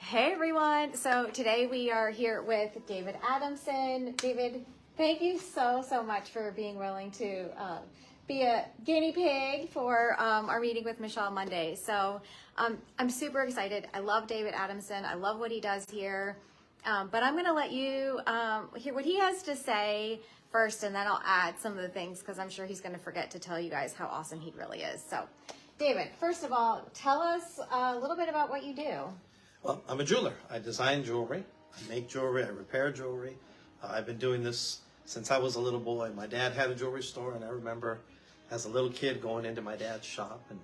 Hey everyone, so today we are here with David Adamson. David, thank you so much for being willing to be a guinea pig for our meeting with Michele Monday. So I'm super excited. I love David Adamson. I love what he does here. But I'm going to let you hear what he has to say first, and then I'll add some of the things because I'm sure he's going to forget to tell you guys how awesome he really is. So David, first of all, tell us a little bit about what you do. Well, I'm a jeweler. I design jewelry, I make jewelry, I repair jewelry. I've been doing this since I was a little boy. My dad had a jewelry store, and I remember as a little kid going into my dad's shop and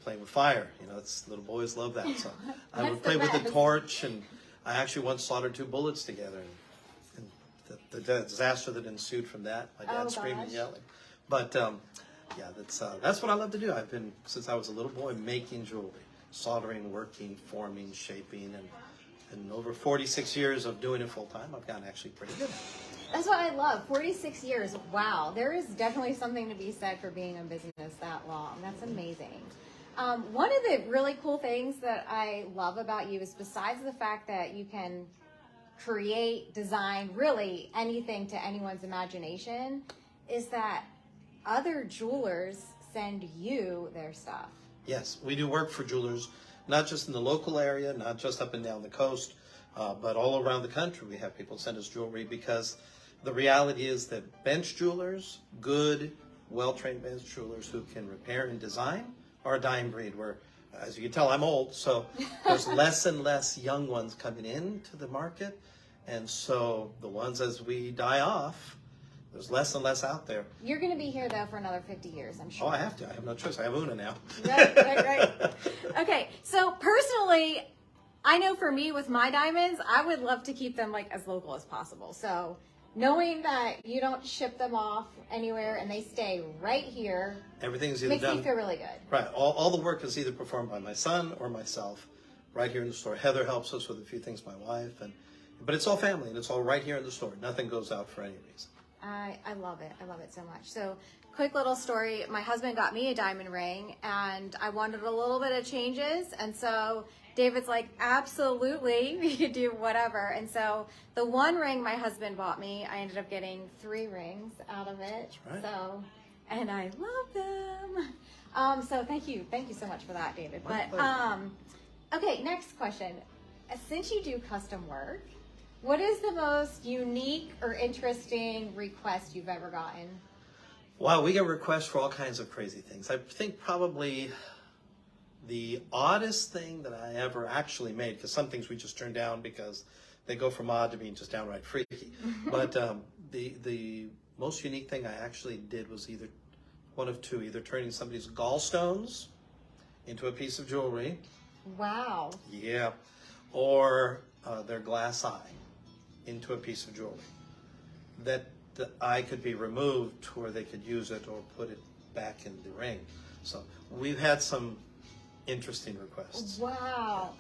playing with fire. You know, little boys love that. So I would play with the torch, and I actually once soldered 2 bullets together. And the disaster that ensued from that, my dad screaming and yelling. But yeah, that's what I love to do. I've been, since I was a little boy, making jewelry. Soldering, working, forming, shaping, and over 46 years of doing it full time, I've gotten actually pretty good. That's what I love. 46 years. Wow. There is definitely something to be said for being in business that long. That's amazing. One of the really cool things that I love about you is, besides the fact that you can create, design, really anything to anyone's imagination, is that other jewelers send you their stuff. Yes, we do work for jewelers, not just in the local area, not just up and down the coast, but all around the country. We have people send us jewelry because the reality is that bench jewelers, good, well-trained bench jewelers who can repair and design, are a dying breed. Where, as you can tell, I'm old, so there's less and less young ones coming into the market. And so the ones, as we die off, there's less and less out there. You're going to be here, though, for another 50 years, I'm sure. Oh, I have to. I have no choice. I have Una now. Right. Okay, so personally, I know for me with my diamonds, I would love to keep them like as local as possible. So knowing that you don't ship them off anywhere and they stay right here, everything's either makes done. me feel really good. Right. All the work is either performed by my son or myself right here in the store. Heather helps us with a few things, my wife, but it's all family, and it's all right here in the store. Nothing goes out for any reason. I love it. I love it so much. So quick little story. My husband got me a diamond ring, and I wanted a little bit of changes. And so David's like, absolutely, we could do whatever. And so the one ring my husband bought me, I ended up getting 3 rings out of it. That's right. So, and I love them. So thank you so much for that, David. But okay, next question. Since you do custom work, what is the most unique or interesting request you've ever gotten? Wow, we get requests for all kinds of crazy things. I think probably the oddest thing that I ever actually made, because some things we just turn down because they go from odd to being just downright freaky. But the most unique thing I actually did was either one of two, either turning somebody's gallstones into a piece of jewelry. Wow. Yeah. Or their glass eye into a piece of jewelry, that the eye could be removed to where they could use it or put it back in the ring. So we've had some interesting requests. Wow.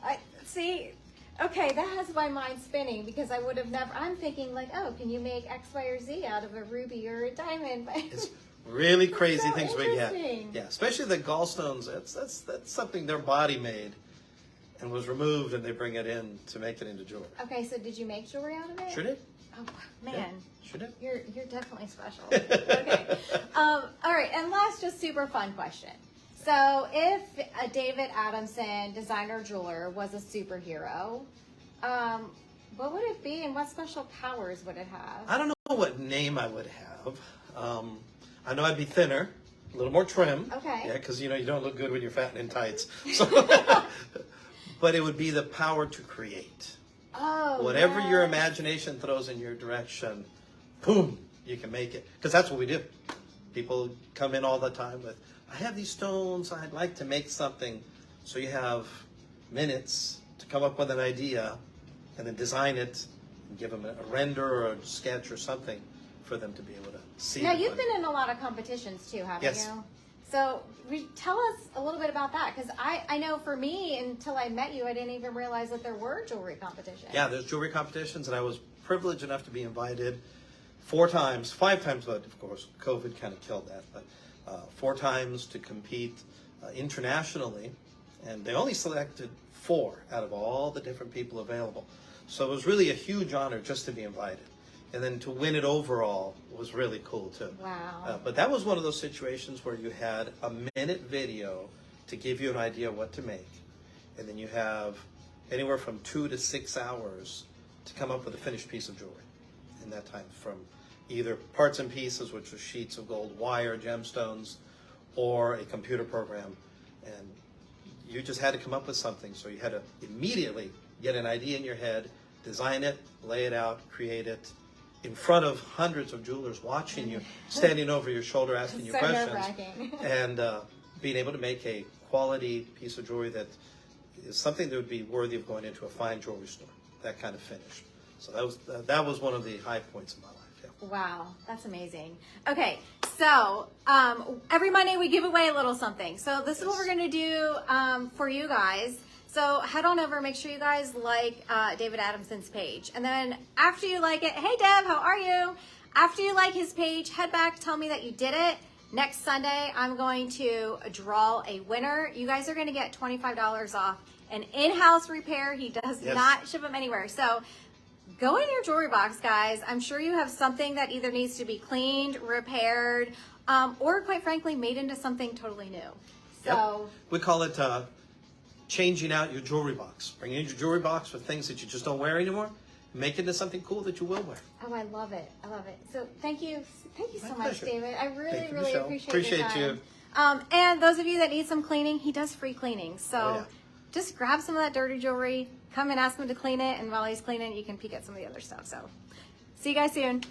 See, okay, that has my mind spinning, because I would have never, I'm thinking like, oh, can you make X, Y, or Z out of a ruby or a diamond? It's really crazy so things we get. interesting. Yeah, especially the gallstones. That's something their body made and was removed, and they bring it in to make it into jewelry. Okay, so did you make jewelry out of it? Sure did. Oh man, Yeah, sure did. You're definitely special. Okay, all right, and last, just super fun question. So if a David Adamson designer jeweler was a superhero, what would it be, and what special powers would it have? I don't know what name I would have. I know I'd be thinner, a little more trim. Okay. Yeah, because you don't look good when you're fat and in tights. So, but it would be the power to create. Oh, Whatever yes. your imagination throws in your direction, boom, you can make it. Because that's what we do. People come in all the time with, I have these stones, I'd like to make something. So you have minutes to come up with an idea and then design it and give them a render or a sketch or something for them to be able to see. Now, you've been in a lot of competitions too, haven't Yes. you? So tell us a little bit about that, because I know for me, until I met you, I didn't even realize that there were jewelry competitions. Yeah, there's jewelry competitions, and I was privileged enough to be invited 5 times, but of course COVID kind of killed that, but 4 times to compete internationally And they only selected 4 out of all the different people available. So it was really a huge honor just to be invited. And then to win it overall was really cool too. Wow. But that was one of those situations where you had a minute video to give you an idea what to make. And then you have anywhere from 2 to 6 hours to come up with a finished piece of jewelry in that time, from either parts and pieces, which was sheets of gold wire, gemstones, or a computer program. And you just had to come up with something. So you had to immediately get an idea in your head, design it, lay it out, create it, in front of hundreds of jewelers watching you, standing over your shoulder, asking you So questions, nerve-wracking. and being able to make a quality piece of jewelry that is something that would be worthy of going into a fine jewelry store. That kind of finish. So that was one of the high points of my life. Yeah. Wow, that's amazing. Okay, so every Monday we give away a little something. So this is what we're gonna do for you guys. So head on over, make sure you guys like David Adamson's page. And then after you like it, hey Deb, how are you? After you like his page, head back, tell me that you did it. Next Sunday, I'm going to draw a winner. You guys are gonna get $25 off an in-house repair. He does not ship them anywhere. So go in your jewelry box, guys. I'm sure you have something that either needs to be cleaned, repaired, or quite frankly, made into something totally new. So we call it changing out your jewelry box. Bring in your jewelry box with things that you just don't wear anymore. Make it into something cool that you will wear. Oh, I love it. I love it. So thank you so much, pleasure. David. I really Michele. appreciate your you. time. And those of you that need some cleaning, he does free cleaning. So yeah. just grab some of that dirty jewelry, come and ask him to clean it, and while he's cleaning, you can peek at some of the other stuff. So see you guys soon.